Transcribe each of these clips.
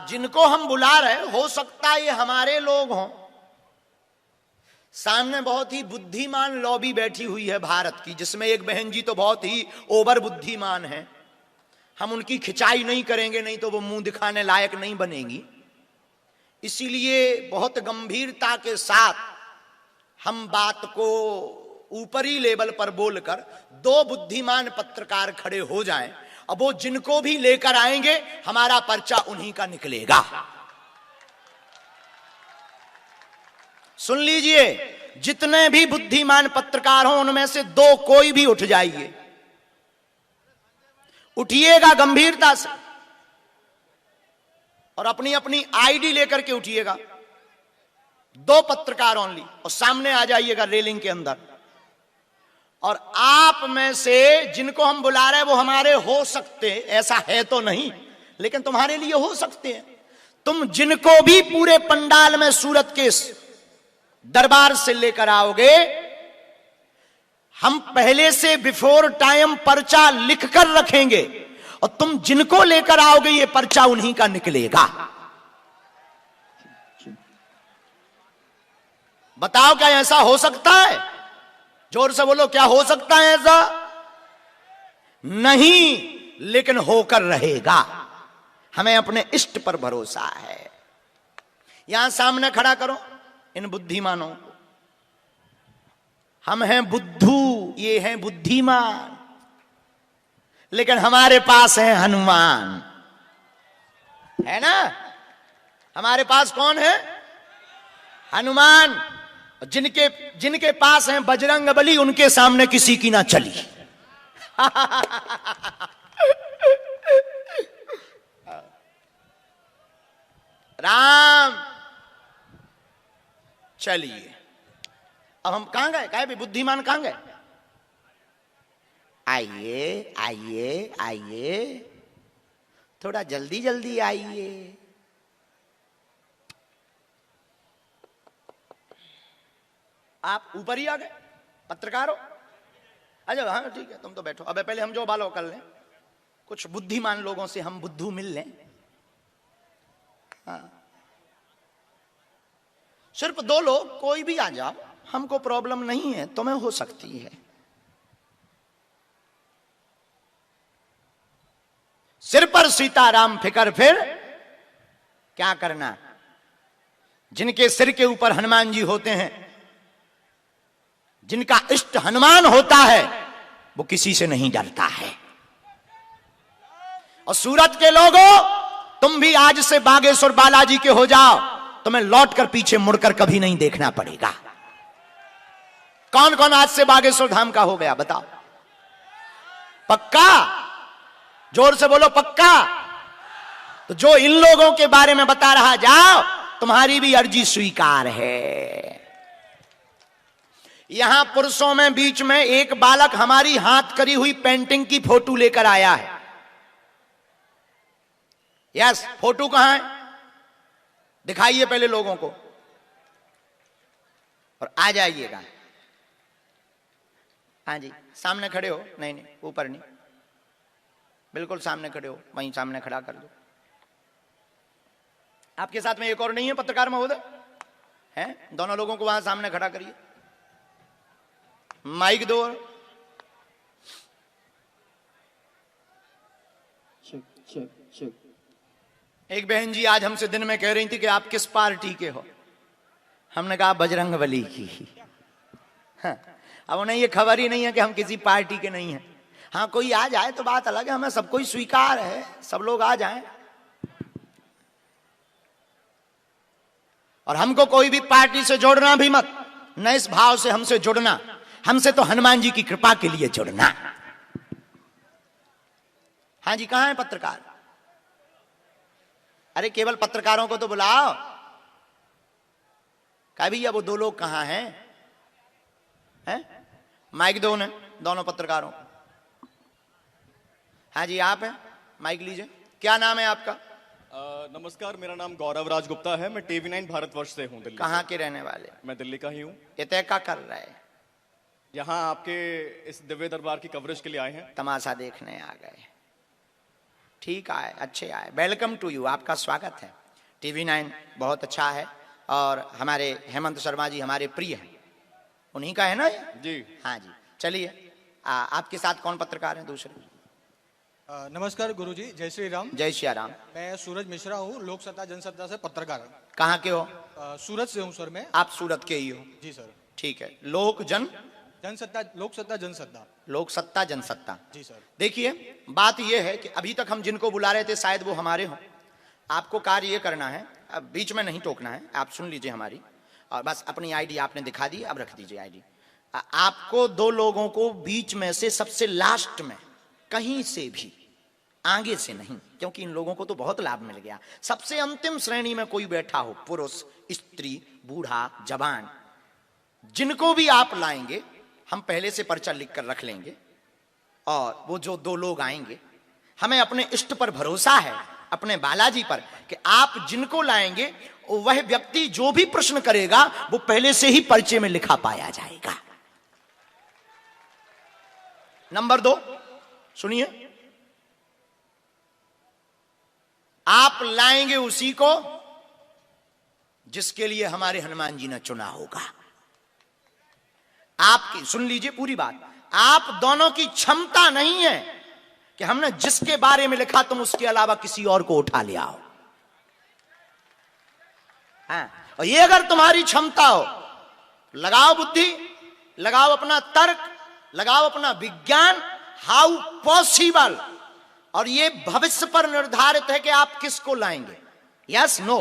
जिनको हम बुला रहे, हो सकता है ये हमारे लोग हों। सामने बहुत ही बुद्धिमान लॉबी बैठी हुई है भारत की, जिसमें एक बहन जी तो बहुत ही ओवर बुद्धिमान है। हम उनकी खिंचाई नहीं करेंगे, नहीं तो वो मुंह दिखाने लायक नहीं बनेगी। इसीलिए बहुत गंभीरता के साथ हम बात को ऊपरी लेवल पर बोलकर दो बुद्धिमान पत्रकार खड़े हो जाएं। अब वो जिनको भी लेकर आएंगे हमारा पर्चा उन्हीं का निकलेगा। सुन लीजिए, जितने भी बुद्धिमान पत्रकार हों उनमें से दो कोई भी उठ जाइए, उठिएगा गंभीरता से और अपनी अपनी आईडी लेकर के उठिएगा। दो पत्रकार ओनली, और सामने आ जाइएगा रेलिंग के अंदर। और आप में से जिनको हम बुला रहे हैं वो हमारे हो सकते, ऐसा है तो नहीं, लेकिन तुम्हारे लिए हो सकते हैं। तुम जिनको भी पूरे पंडाल में सूरत के दरबार से लेकर आओगे, हम पहले से बिफोर टाइम पर्चा लिखकर रखेंगे और तुम जिनको लेकर आओगे ये पर्चा उन्हीं का निकलेगा। बताओ क्या ऐसा हो सकता है? जोर से बोलो, क्या हो सकता है ऐसा? नहीं, लेकिन होकर रहेगा। हमें अपने इष्ट पर भरोसा है। यहां सामने खड़ा करो इन बुद्धिमानों को। हम हैं बुद्धू, ये हैं बुद्धिमान, लेकिन हमारे पास है हनुमान, है ना? हमारे पास कौन है? हनुमान। जिनके पास है बजरंग बली, उनके सामने किसी की ना चली। राम चलिए। अब हम कहां गए? कहे भी बुद्धिमान कहां गए? आइए आइए आइए, थोड़ा जल्दी जल्दी आइए। आप ऊपर ही आ गए, पत्रकार हो। अच्छा हाँ ठीक है, तुम तो बैठो। अब पहले हम जो बालो कर लें, कुछ बुद्धिमान लोगों से हम बुद्धू मिल लें। हाँ, सिर्फ दो लोग, कोई भी आ जाओ, हमको प्रॉब्लम नहीं है, तुम्हें हो सकती है। सिर पर सीताराम फिकर फिर क्या करना। जिनके सिर के ऊपर हनुमान जी होते हैं, जिनका इष्ट हनुमान होता है, वो किसी से नहीं डरता है। और सूरत के लोगों, तुम भी आज से बागेश्वर बालाजी के हो जाओ, तुम्हें लौट कर पीछे मुड़कर कभी नहीं देखना पड़ेगा। कौन कौन आज से बागेश्वर धाम का हो गया बताओ? पक्का? जोर से बोलो पक्का। तो जो इन लोगों के बारे में बता रहा, जाओ, तुम्हारी भी अर्जी स्वीकार है। यहां पुरुषों में बीच में एक बालक हमारी हाथ करी हुई पेंटिंग की फोटो लेकर आया है। यस, फोटो कहां है? दिखाइए पहले लोगों को और आ जाइएगा। हाँ जी, सामने खड़े हो। नहीं नहीं, ऊपर नहीं, बिल्कुल सामने खड़े हो, वहीं सामने खड़ा कर दो। आपके साथ में एक और नहीं है पत्रकार महोदय? हैं? दोनों लोगों को वहां सामने खड़ा करिए, माइक दो। एक बहन जी आज हमसे दिन में कह रही थी कि आप किस पार्टी के हो? हमने कहा बजरंग बली की। हाँ, अब उन्हें ये खबर ही नहीं है कि हम किसी पार्टी के नहीं हैं। हाँ, कोई आ जाए तो बात अलग है, हमें सबको ही स्वीकार है, सब लोग आ जाएं। और हमको कोई भी पार्टी से जोड़ना भी मत, न इस भाव से हमसे जुड़ना, हमसे तो हनुमान जी की कृपा के लिए जुड़ना। हाँ जी, कहां है पत्रकार? अरे केवल पत्रकारों को तो बुलाओ। कहा भैया वो दो लोग कहां हैं? हैं? माइक दो उन्हें, दोनों पत्रकारों। हाँ जी, आप हैं, माइक लीजिए। क्या नाम है आपका? नमस्कार, मेरा नाम गौरव राज गुप्ता है। मैं TV9 भारतवर्ष से हूँ, दिल्ली। कहाँ के रहने वाले? मैं दिल्ली का ही हूँ। ये तय क्या कर रहा है? यहाँ आपके इस दिव्य दरबार की कवरेज के लिए आए हैं। तमाशा देखने आ गए। ठीक आए, अच्छे आए, वेलकम टू यू, आपका स्वागत है। टीवी 9 बहुत अच्छा है और हमारे हेमंत शर्मा जी हमारे प्रिय हैं, उन्हीं का है ना ये? जी। हाँ जी, चलिए आपके साथ कौन पत्रकार हैं दूसरे? नमस्कार गुरुजी, जय श्री राम। जय श्री राम। मैं सूरज मिश्रा हूँ, लोक सत्ता जनसत्ता से पत्रकार हूँ। कहाँ के हो? सूरत से हूँ सर मैं। आप सूरत के ही हो? जी सर। ठीक है, लोक जनसत्ता, लोक सत्ता जनसत्ता। लोक सत्ता जनसत्ता। जी सर। देखिए, बात यह है कि अभी तक हम जिनको बुला रहे थे शायद वो हमारे हों। आपको कार्य ये करना है, अब बीच में नहीं टोकना है, आप सुन लीजिए हमारी, और बस अपनी आईडी आपने दिखा दी, अब रख दीजिए आईडी। आपको 2 लोगों को बीच में से सबसे लास्ट में, कहीं से भी आगे से नहीं, क्योंकि इन लोगों को तो बहुत लाभ मिल गया। सबसे अंतिम श्रेणी में कोई बैठा हो, पुरुष, स्त्री, बूढ़ा, जवान, जिनको भी आप लाएंगे हम पहले से पर्चा लिख कर रख लेंगे, और वो जो 2 लोग आएंगे, हमें अपने इष्ट पर भरोसा है, अपने बालाजी पर, कि आप जिनको लाएंगे वह व्यक्ति जो भी प्रश्न करेगा वो पहले से ही पर्चे में लिखा पाया जाएगा। नंबर 2 सुनिए, आप लाएंगे उसी को जिसके लिए हमारे हनुमान जी ने चुना होगा। आपकी सुन लीजिए पूरी बात, आप दोनों की क्षमता नहीं है कि हमने जिसके बारे में लिखा तुम उसके अलावा किसी और को उठा लिया हो। हाँ, और ये अगर तुम्हारी क्षमता हो, लगाओ बुद्धि, लगाओ अपना तर्क, लगाओ अपना विज्ञान, हाउ पॉसिबल, और ये भविष्य पर निर्धारित है कि आप किसको लाएंगे। यस नो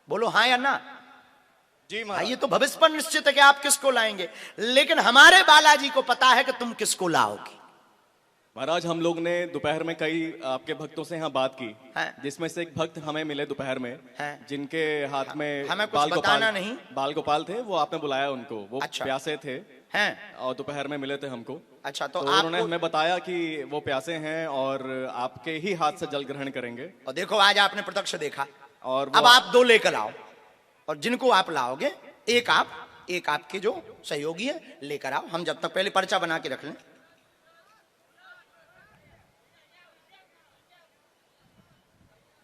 बोलो, हाँ या ना? जी महाराज। ये तो भविष्य पर निश्चित है कि आप किसको लाएंगे, लेकिन हमारे बालाजी को पता है कि तुम किसको लाओगे। महाराज, हम लोग ने दोपहर में कई आपके भक्तों से यहाँ बात की, हाँ। जिसमें से एक भक्त हमें मिले दोपहर में, हाँ। जिनके हाथ में हमें कुछ बताना नहीं। बाल गोपाल थे, वो आपने बुलाया उनको, वो अच्छा। प्यासे थे हैं? और दोपहर में मिले थे हमको। अच्छा, तो उन्होंने आपको हमें बताया कि वो प्यासे हैं और आपके ही हाथ से जल ग्रहण करेंगे। और देखो आज आपने प्रत्यक्ष देखा, और अब आप 2 लेकर आओ, और जिनको आप लाओगे एक आपके जो सहयोगी है लेकर आओ। हम जब तक पहले पर्चा बना के रख लें।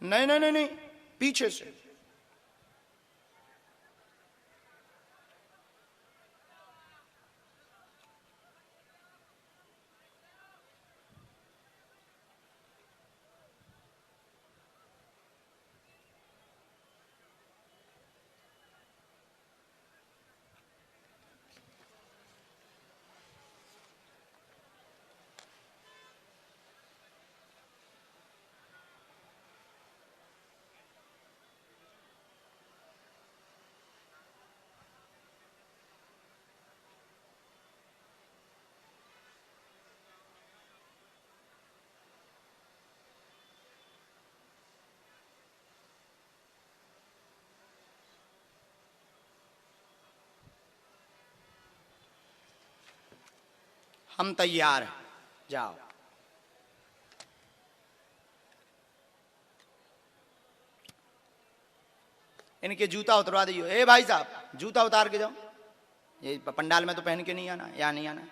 नहीं नहीं नहीं नहीं, पीछे से। हम तैयार हैं, जाओ। इनके जूता उतरवा दीजिए। ए भाई साहब, जूता उतार के जाओ। ये पंडाल में तो पहन के नहीं आना, या नहीं आना,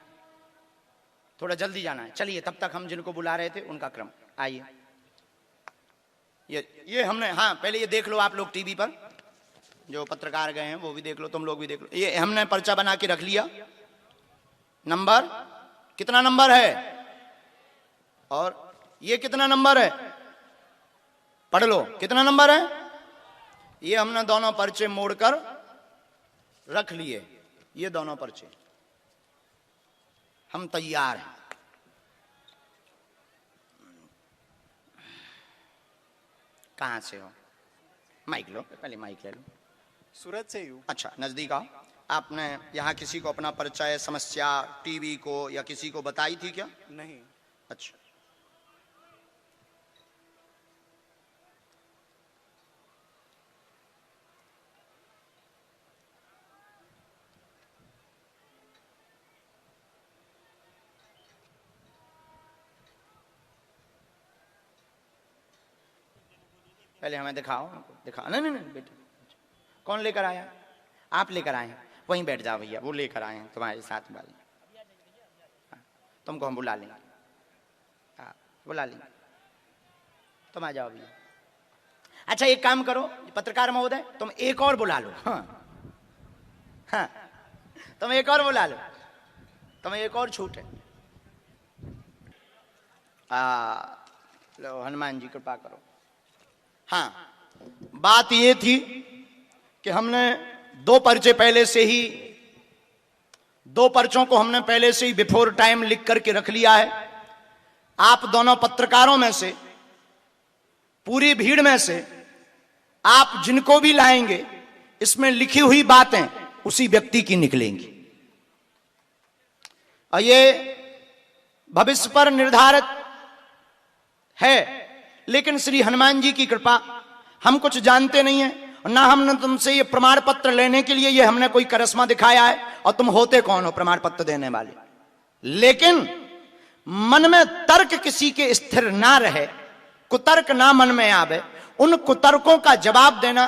थोड़ा जल्दी जाना है। चलिए, तब तक हम जिनको बुला रहे थे उनका क्रम, आइए। ये हमने, हाँ पहले ये देख लो आप लोग, टीवी पर जो पत्रकार गए हैं वो भी देख लो, तुम लोग भी देख लो। ये हमने पर्चा बना के रख लिया। नंबर कितना नंबर है, और ये कितना नंबर है, पढ़ लो कितना नंबर है। ये हमने दोनों पर्चे मोड़कर रख लिए, ये दोनों पर्चे। हम तैयार हैं। कहां से हो? माइक लो, पहले माइक ले लो। सूरत से ही हूँ। अच्छा, नजदीक आओ। आपने यहाँ किसी को अपना परिचय, समस्या, टीवी को या किसी को बताई थी क्या? नहीं। अच्छा, पहले हमें दिखाओ। दिखाओ। नहीं नहीं नहीं बेटे, कौन लेकर आया? आप लेकर आए हैं, वहीं बैठ जाओ भैया, वो लेकर आए हैं तुम्हारे साथ वाले। तुमको हम बुला लेंगे, हाँ बुला लेंगे। तुम आ जाओ भैया। अच्छा एक काम करो पत्रकार महोदय, तुम एक और बुला लो। हाँ हाँ, तुम एक और बुला लो, तुम्हें एक और छूट है। लो हनुमान जी कृपा करो। हाँ, बात ये थी कि हमने दो पर्चे पहले से ही, दो पर्चों को हमने पहले से ही बिफोर टाइम लिख करके रख लिया है। आप दोनों पत्रकारों में से, पूरी भीड़ में से आप जिनको भी लाएंगे, इसमें लिखी हुई बातें उसी व्यक्ति की निकलेंगी और ये भविष्य पर निर्धारित है। लेकिन श्री हनुमान जी की कृपा, हम कुछ जानते नहीं है और ना हमने तुमसे ये प्रमाण पत्र लेने के लिए ये हमने कोई करिश्मा दिखाया है, और तुम होते कौन हो प्रमाण पत्र देने वाले। लेकिन मन में तर्क किसी के स्थिर ना रहे, कुतर्क ना मन में आवे, उन कुतर्कों का जवाब देना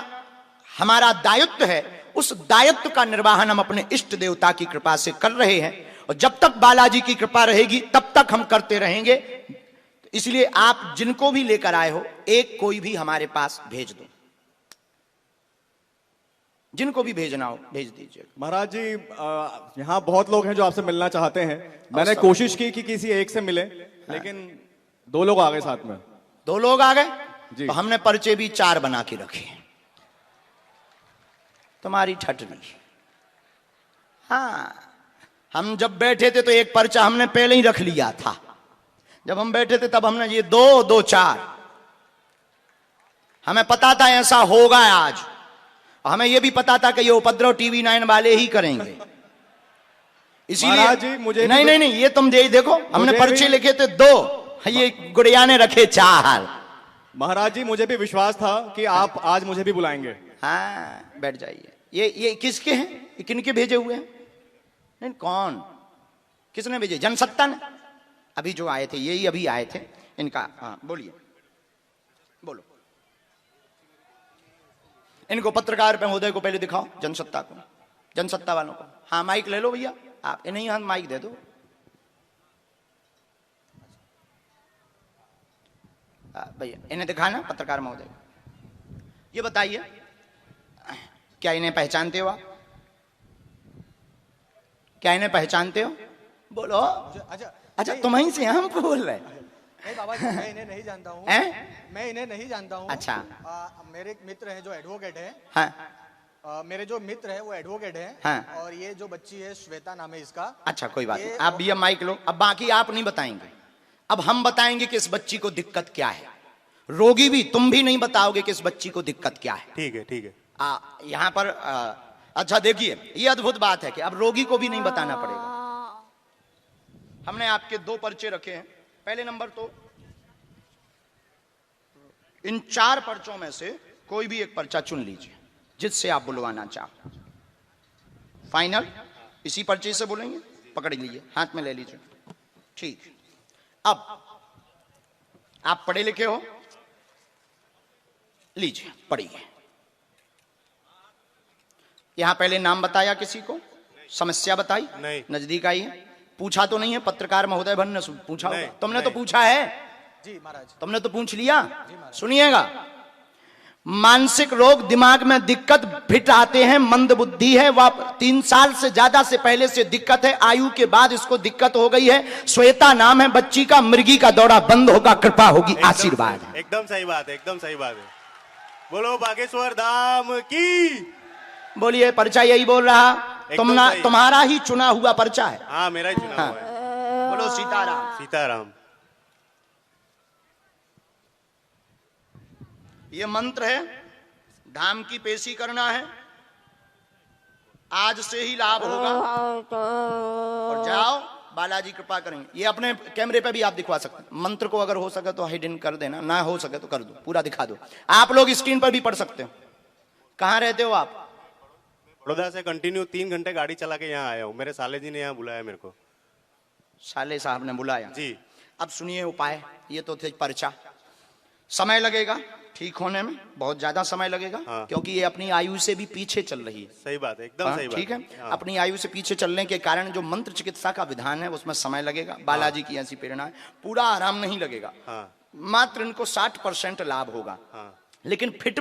हमारा दायित्व है। उस दायित्व का निर्वहन हम अपने इष्ट देवता की कृपा से कर रहे हैं और जब तक बालाजी की कृपा रहेगी तब तक हम करते रहेंगे। इसलिए आप जिनको भी लेकर आए हो, एक कोई भी हमारे पास भेज दो, जिनको भी भेजना हो भेज दीजिए। महाराज जी, यहाँ बहुत लोग हैं जो आपसे मिलना चाहते हैं। मैंने कोशिश की कि किसी एक से मिले, लेकिन दो लोग आ गए साथ में। दो लोग आ गए जी। तो हमने पर्चे भी 4 बना के रखे। तुम्हारी ठटनी। हाँ, हम जब बैठे थे तो एक पर्चा हमने पहले ही रख लिया था। जब हम बैठे थे तब हमने ये 2, 2, 4, हमें पता था ऐसा होगा आज। हमें यह भी पता था कि ये उपद्रव टीवी 9 वाले ही करेंगे। महाराज जी, मुझे नहीं नहीं नहीं, ये तुम देखो, हमने पर्चे लिखे थे 2, ये गुड़िया ने रखे 4। महाराज जी, मुझे भी विश्वास था कि आप आज मुझे भी बुलाएंगे। हाँ, बैठ जाइए। ये किसके हैं? ये किनके भेजे हुए हैं? नहीं, कौन, किसने भेजे? जनसत्ता ने। अभी जो आए थे, यही अभी आए थे इनका। हाँ बोलिए, बोलो। इनको पत्रकार महोदय को पहले दिखाओ, जनसत्ता को, जनसत्ता वालों को। हाँ माइक ले लो भैया, आप इन्हें यहाँ माइक दे दो। भैया इन्हें दिखाना, पत्रकार महोदय। ये बताइए, क्या इन्हें पहचानते हो आप? क्या इन्हें पहचानते हो? बोलो। अच्छा तुम ही से हम बोल रहे हैं? नहीं बाबा जी, मैं इन्हें नहीं जानता हूँ। मैं इन्हें नहीं जानता हूँ। अच्छा। मेरे एक मित्र हैं जो एडवोकेट है। हाँ। मेरे जो मित्र है वो एडवोकेट है। हाँ। और ये जो बच्ची है श्वेता नाम है इसका। अच्छा कोई बात नहीं, आप भैया माइक लो। अब बाकी आप नहीं बताएंगे, अब हम बताएंगे कि इस बच्ची को दिक्कत क्या है। रोगी भी, तुम भी नहीं बताओगे कि इस बच्ची को दिक्कत क्या है। ठीक है, ठीक है। यहाँ पर अच्छा देखिए, ये अद्भुत बात है कि अब रोगी को भी नहीं बताना पड़ेगा। हमने आपके 2 पर्चे रखे हैं। पहले नंबर तो इन 4 पर्चों में से कोई भी एक पर्चा चुन लीजिए जिससे आप बुलवाना चाहो। फाइनल इसी पर्चे से बोलेंगे, पकड़ लीजिए, हाथ में ले लीजिए। ठीक, अब आप पढ़े लिखे हो, लीजिए पढ़िए। यहां पहले नाम बताया किसी को, समस्या बताई? नहीं। नजदीक आई है? पूछा तो नहीं है पत्रकार महोदय भन ने पूछा होगा? तुमने तो नहीं। पूछा है जी महाराज। तुमने तो पूछ लिया। सुनिएगा, मानसिक रोग, दिमाग में दिक्कत, फिट आते हैं, मंद बुद्धि है, वह 3 साल से ज्यादा से पहले से दिक्कत है, आयु के बाद इसको दिक्कत हो गई है। श्वेता नाम है बच्ची का, मृगी का दौरा बंद होगा, कृपा होगी, आशीर्वाद है। एकदम सही बात है, एकदम सही बात है। बोलो बागेश्वर धाम की। बोलिए, पर्चा यही बोल रहा, तुम्हारा ही चुना हुआ पर्चा है। हाँ, मेरा ही चुना हुआ है। बोलो सीताराम। सीताराम। ये मंत्र है, धाम की पेशी करना है, आज से ही लाभ होगा। और जाओ, बालाजी कृपा करेंगे। ये अपने कैमरे पे भी आप दिखवा सकते हैं। मंत्र को अगर हो सके तो हिडन कर देना, ना हो सके तो कर दो, पूरा दिखा दो। आप लोग स्क्रीन पर भी पढ़ सकते हो। कहाँ रहते हो आप? बड़ौदा से कंटिन्यू 3 घंटे गाड़ी चला के यहाँ आया हूँ। मेरे साले जी ने यहाँ बुलाया मेरे को। साले साहब ने बुलाया जी। अब सुनिए उपाय। ये तो थे पर्चा, समय लगेगा ठीक होने में, बहुत ज्यादा समय लगेगा। हाँ। क्योंकि ये अपनी आयु से भी पीछे चल रही है। सही बात है, एकदम सही बात। ठीक है। हाँ। अपनी आयु से पीछे चलने के कारण जो मंत्र चिकित्सा का विधान है उसमें समय लगेगा। बालाजी की ऐसी प्रेरणा है, पूरा आराम नहीं लगेगा। हाँ। मात्र इनको 60% लाभ होगा। हाँ लेकिन फिट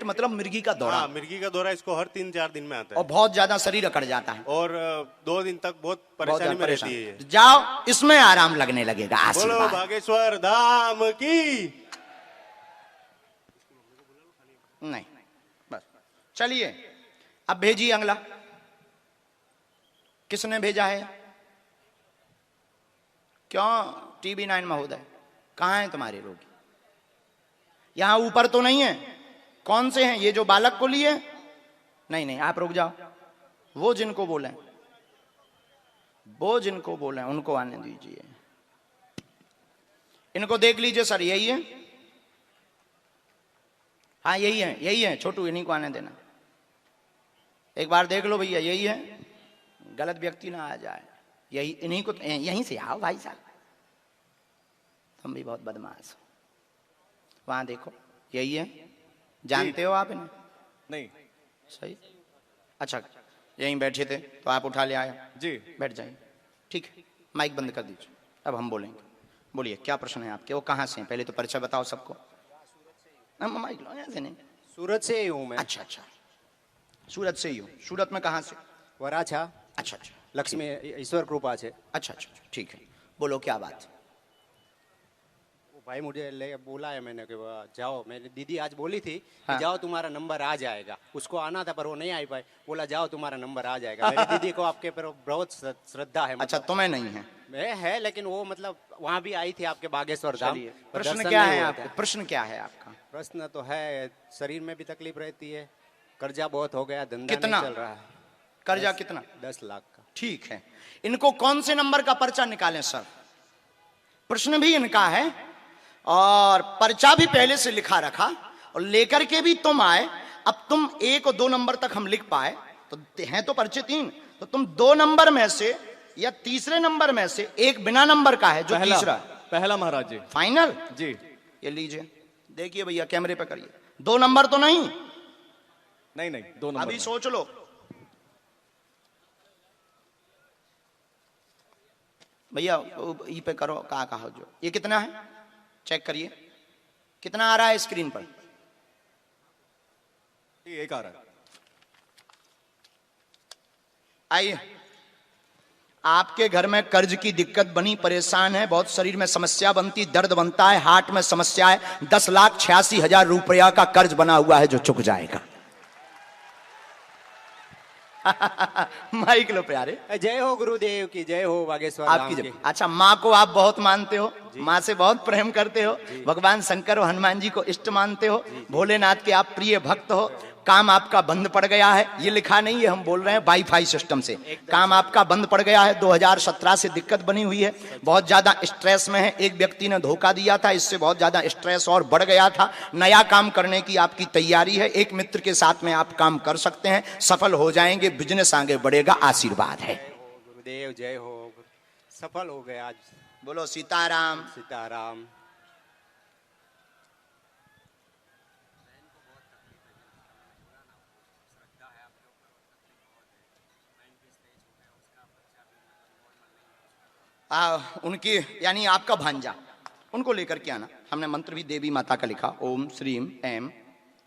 मतलब मिर्गी का दौरा, हाँ, मिर्गी का दौरा इसको हर 3-4 दिन में आता और है बहुत ज्यादा शरीर अकड़ जाता है, और 2 दिन तक बहुत बहुत परेशानी ज्यादा में रहती परेशान। है ये। जाओ, इसमें आराम लगने लगेगा। बोलो आशीर्वाद। बागेश्वर धाम की। नहीं, बस चलिए, अब भेजिए अगला। किसने भेजा है? क्यों TV9 महोदय, कहां है तुम्हारे रोगी? यहां ऊपर तो नहीं है? कौन से हैं ये जो बालक को लिए? नहीं, आप रुक जाओ। वो जिनको बोले उनको आने दीजिए। इनको देख लीजिए सर, यही है? हाँ यही है छोटू, इन्हीं को आने देना। एक बार देख लो भैया, यही है, गलत व्यक्ति ना आ जाए। यही, इन्हीं को, यहीं से आओ भाई साहब, तुम भी बहुत बदमाश हो। वहां देखो, यही है, जानते हो आप इन्हें? नहीं सही, अच्छा, यहीं बैठे थे तो आप उठा ले आए जी। बैठ जाइए, ठीक है। माइक बंद कर दीजिए, अब हम बोलेंगे। बोलिए, क्या प्रश्न है आपके? वो कहाँ से हैं? पहले तो परिचय बताओ सबको। माइक लो, ऐसे नहीं। सूरत से ही हूँ मैं। अच्छा, सूरत से ही हो? सूरत में कहाँ से? वराछा। अच्छा, लक्ष्मी ईश्वर कृपा से। अच्छा, ठीक है। बोलो, क्या बात? वो भाई मुझे ले बोला है, मैंने कि जाओ, मेरी दीदी आज बोली थी हाँ। कि जाओ तुम्हारा नंबर आ जाएगा। उसको आना था पर वो नहीं आई पाई। बोला जाओ तुम्हारा नंबर आ जाएगा। मेरी दीदी को आपके पर बहुत श्रद्धा है। अच्छा, तुम्हें नहीं है? है, लेकिन वो मतलब वहाँ भी आई थी आपके बागेश्वर धाम। चलिए, पर प्रश्न दर्शन क्या नहीं है हुआ आपका? था। प्रश्न क्या है आपका? प्रश्न तो है, शरीर में भी तकलीफ रहती है, कर्जा बहुत हो गया, धंधा कितना? नहीं चल रहा है। कर्जा कितना? 10 लाख का। ठीक है, इनको कौन से नंबर का पर्चा निकालें सर? प्रश्न भी इनका है और पर्चा भी पहले से लिखा रखा, और लेकर के भी तुम आए। अब तुम 1 और 2 नंबर तक हम लिख पाए तो हैं तो पर्चे 3, तो तुम 2 नंबर में से या तीसरे नंबर में से एक बिना नंबर का है, जो तीसरा। पहला महाराज जी। फाइनल जी। ये लीजिए, देखिए भैया, कैमरे पे करिए। 2 नंबर तो नहीं? नहीं, 2 नंबर अभी में। सोच लो भैया, ई पे करो, कहा जो ये कितना है चेक करिए, कितना आ रहा है स्क्रीन पर? एक आ रहा है। आइए, आपके घर में कर्ज की दिक्कत बनी, परेशान है, बहुत शरीर में समस्या बनती, दर्द बनता है, हार्ट में समस्या है, 10,86,000 रुपया का कर्ज बना हुआ है जो चुक जाएगा। माइक लो प्यारे। जय हो गुरुदेव की, जय हो बागेश्वर आपकी धाम जब, की। अच्छा, माँ को आप बहुत मानते हो, माँ से बहुत प्रेम करते हो, भगवान शंकर और हनुमान जी को इष्ट मानते हो, भोलेनाथ के आप प्रिय भक्त हो। काम आपका बंद पड़ गया है, ये लिखा नहीं है, हम बोल रहे हैं वाईफाई सिस्टम से। काम आपका बंद पड़ गया है, 2017 से दिक्कत बनी हुई है, बहुत ज्यादा स्ट्रेस में है। एक व्यक्ति ने धोखा दिया था, इससे बहुत ज्यादा स्ट्रेस और बढ़ गया था। नया काम करने की आपकी तैयारी है, एक मित्र के साथ में आप काम कर सकते हैं, सफल हो जाएंगे, बिजनेस आगे बढ़ेगा, आशीर्वाद है। गुरुदेव जय हो, सफल हो गए आज। बोलो सीताराम। सीताराम। उनकी यानी आपका भांजा, उनको लेकर के आना। हमने मंत्र भी देवी माता का लिखा, ओम श्रीम एम,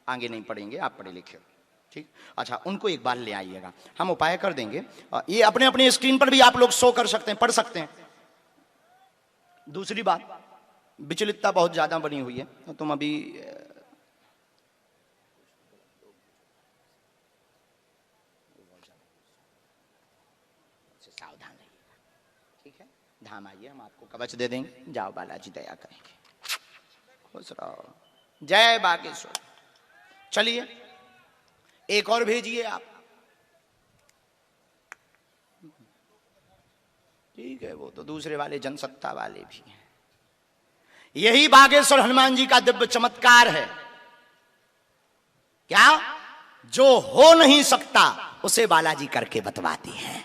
आगे नहीं पढ़ेंगे, आप पढ़े लिखे हो, ठीक। अच्छा, उनको एक बार ले आइएगा, हम उपाय कर देंगे। ये अपने अपने स्क्रीन पर भी आप लोग शो कर सकते हैं, पढ़ सकते हैं। दूसरी बात, विचलितता बहुत ज्यादा बनी हुई है, तो तुम अभी सावधान रहिएगा, ठीक है। धाम आइए, हम आपको कवच दे देंगे, जाओ, बालाजी दया करेंगे। खुश रहो, जय बागेश्वर। चलिए, एक और भेजिए आप, ठीक है। वो तो दूसरे वाले जनसत्ता वाले भी हैं। यही बागेश्वर हनुमान जी का दिव्य चमत्कार है। क्या? जो हो नहीं सकता उसे बालाजी करके बतवाती हैं।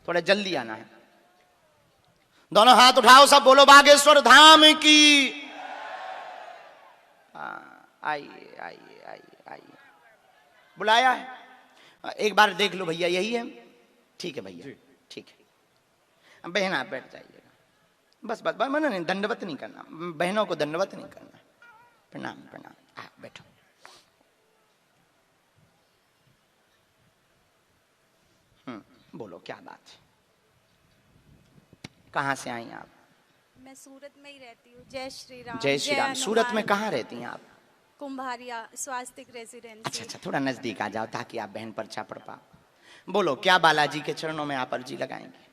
थोड़ा जल्दी आना है, दोनों हाथ उठाओ, सब बोलो बागेश्वर धाम की। आइए आइए आइए आइए, बुलाया है, एक बार देख लो भैया, यही है, ठीक है भैया, ठीक है। बहन आप बैठ जाइएगा, बस बस बस, नहीं, दंडवत नहीं करना, बहनों को दंडवत नहीं करना। प्रणाम प्रणाम, बैठो। बोलो क्या बात है, कहाँ से आई आप? मैं सूरत में ही रहती हूँ। जय श्री राम। जय श्री राम। सूरत में कहाँ रहती हैं आप? कुंभारिया स्वास्तिक रेजिडेंसी। अच्छा अच्छा, थोड़ा नजदीक आ जाओ ताकि आप बहन पर्चा पढ़ पाओ। बोलो क्या बालाजी के चरणों में आप अर्जी लगाएंगे?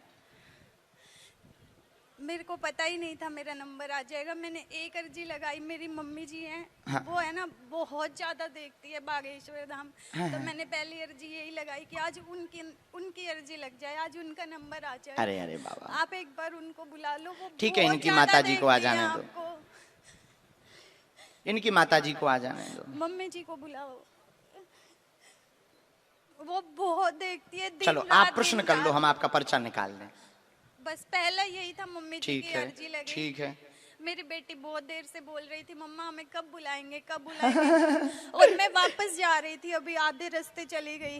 मेरे को पता ही नहीं था मेरा नंबर आ जाएगा। मैंने एक अर्जी लगाई। मेरी मम्मी जी हैं, हाँ। वो है ना बहुत ज्यादा देखती है बागेश्वर धाम। हाँ, तो हाँ। मैंने पहली अर्जी यही लगाई कि आज उनकी अर्जी लग जाए, आज उनका नंबर आ जाए। अरे अरे बाबा, आप एक बार उनको बुला लो। वो ठीक है, बहुत इनकी ज्यादा माता जी को आ देखती हैं जाने दो। आपको। इनकी माता जी को आ जाने दो। मम्मी जी को बुलाओ, वो बहुत देखती है। दिन चलो रात, आप प्रश्न दिन कर लो, रात। हम आपका पर्चा निकाल दें। बस पहला यही था, मम्मी जी ठीक की है, अर्जी लगी। ठीक है। मेरी बेटी बहुत देर से बोल रही थी, मम्मा हमें कब बुलाएंगे, कब बुलाएंगे। और मैं वापस जा रही थी, अभी आधे रास्ते चली गई।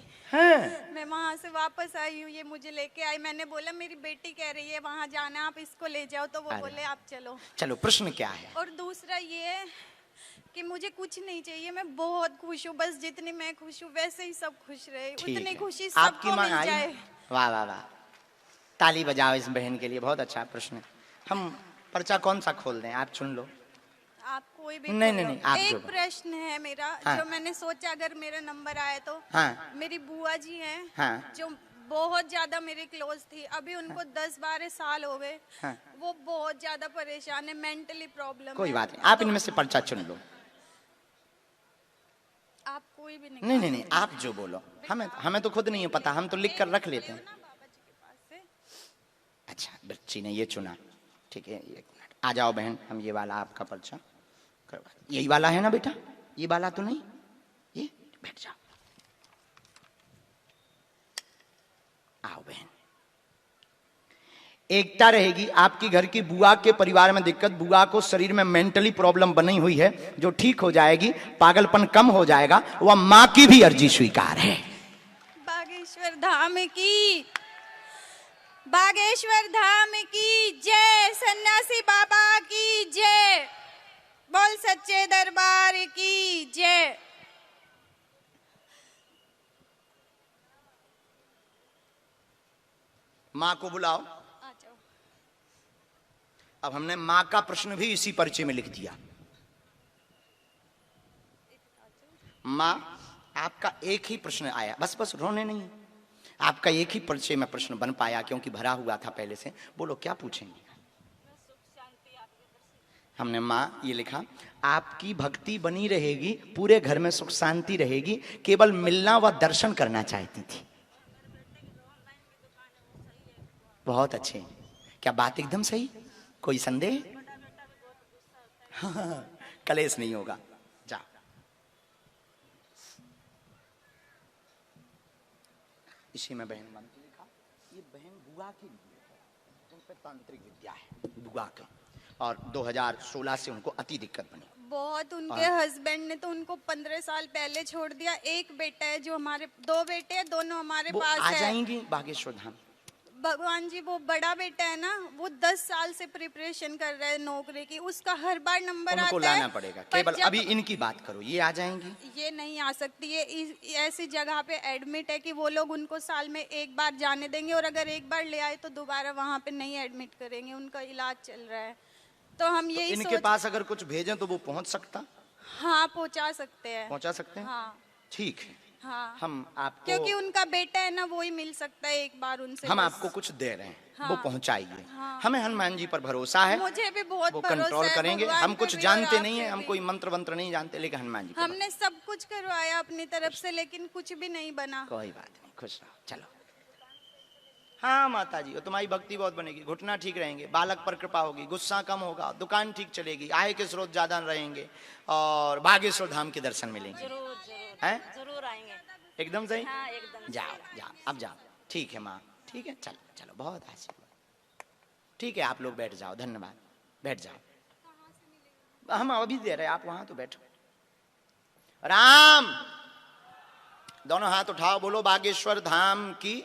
मैं वहां से वापस आई हूँ, ये मुझे लेके आई। मैंने बोला मेरी बेटी कह रही है वहां जाना, आप इसको ले जाओ। तो वो अरे। बोले आप चलो। चलो प्रश्न क्या है? और दूसरा ये है कि मुझे कुछ नहीं चाहिए, मैं बहुत खुश हूँ। बस जितनी मैं खुश हूँ वैसे ही सब खुश रहे, ठीक उतनी है। खुशी आपकी सबको माँ मिल आई? जाए। वाह वाह वाह, ताली बजाओ इस बहन के लिए, बहुत अच्छा प्रश्न है। हम पर्चा कौन सा खोल दें, आप चुन लो। आप कोई भी नहीं, खोलो। नहीं, आप एक जो- प्रश्न है मेरा, हाँ। जो मैंने सोचा अगर मेरा नंबर आए तो। हाँ। मेरी बुआ जी हैं, हाँ। जो बहुत ज्यादा मेरी क्लोज थी, अभी उनको 10-12 साल हो गए। हाँ। वो बहुत ज्यादा परेशान है, मेंटली प्रॉब्लम कोई है। बात नहीं, आप इनमें से पर्चा चुन लो। आप कोई भी नहीं नहीं नहीं, आप जो बोलो, हमें तो खुद नहीं है पता, हम तो लिख कर रख लेते हैं। बाबा जी के पास से। अच्छा, बच्ची ने ये चुना, ठीक है। एक मिनट, आ जाओ बहन, हम ये वाला आपका पर्चा करवा। यही वाला है ना बेटा? ये वाला तो नहीं? ये बैठ जाओ, आओ बहन। एकता रहेगी आपकी घर की बुआ के परिवार में दिक्कत, बुआ को शरीर में मेंटली प्रॉब्लम बनी हुई है जो ठीक हो जाएगी, पागलपन कम हो जाएगा। वह मां की भी अर्जी स्वीकार है। बागेश्वर धाम की, बागेश्वर धाम की जय, सन्यासी बाबा की जय, बोल सच्चे दरबार की जय। मां को बुलाओ। आ जाओ। अब हमने मां का प्रश्न भी इसी पर्चे में लिख दिया। मां, आपका एक ही प्रश्न आया, बस बस रोने नहीं, आपका एक ही पर्चे में प्रश्न बन पाया क्योंकि भरा हुआ था पहले से। बोलो क्या पूछेंगे? हमने मां ये लिखा, आपकी भक्ति बनी रहेगी, पूरे घर में सुख शांति रहेगी, केवल मिलना व दर्शन करना चाहती थी। बहुत अच्छे, क्या बात एकदम सही, कोई संदेह? हाँ, कलेश नहीं होगा। जा, इसी में बहन मन ने लिखा, ये बहन बुआ की लिए है, उन पे तांत्रिक विद्या है बुआ के, और 2016 से उनको अति दिक्कत बनी। बहुत, उनके हस्बैंड ने तो उनको 15 साल पहले छोड़ दिया। एक बेटा है जो हमारे, 2 बेटे हैं, दोनों हमारे वो पास आ है। जाएंगी बागेश्वर धाम। भगवान जी, वो बड़ा बेटा है ना, वो 10 साल से प्रिपरेशन कर रहा है नौकरी की, उसका हर बार नंबर आता है। उनको लाना पड़ेगा, पर केवल जब अभी इनकी बात करो, ये आ जाएंगी। ये नहीं आ सकती, ये ऐसी जगह पे एडमिट है कि वो लोग उनको साल में एक बार जाने देंगे, और अगर एक बार ले आए तो दोबारा वहाँ पे नहीं एडमिट करेंगे, उनका इलाज चल रहा है। तो हम यही इनके पास अगर कुछ भेजें तो वो पहुंच सकता? हाँ, पहुँचा सकते हैं। पहुंचा सकते हैं? हाँ ठीक है, हाँ, हम आपको, क्योंकि उनका बेटा है ना, वो ही मिल सकता है एक बार उनसे। हम बस। आपको कुछ दे रहे हैं, हाँ, वो पहुंचाइए। हाँ। हमें हनुमान जी पर भरोसा है, मुझे भी बहुत वो भरोसा कंट्रोल है, करेंगे। भगवान हम पे कुछ भी और जानते आप नहीं पे है, हम भी। कोई मंत्र वंत्र नहीं जानते, लेकिन हनुमान जी पर हमने सब कुछ करवाया अपनी तरफ से, लेकिन कुछ भी नहीं बना। कोई बात नहीं, खुश रहो, चलो। हाँ माता जी, तुम्हारी भक्ति बहुत बनेगी, घुटना ठीक रहेंगे, बालक पर कृपा होगी, गुस्सा कम होगा, दुकान ठीक चलेगी, आय के स्रोत ज्यादा रहेंगे, और बागेश्वर धाम के दर्शन मिलेंगे। जरूर जरूर हैं? जरूर आएंगे। एकदम सही। हाँ, एकदम जाओ जाओ, अब जाओ। ठीक है माँ, ठीक है, चलो चलो, बहुत आशीर्वाद। ठीक है, आप लोग बैठ जाओ, धन्यवाद, बैठ जाओ। हम अभी दे रहे, आप वहां तो बैठो। राम, दोनों हाथ उठाओ, बोलो बागेश्वर धाम की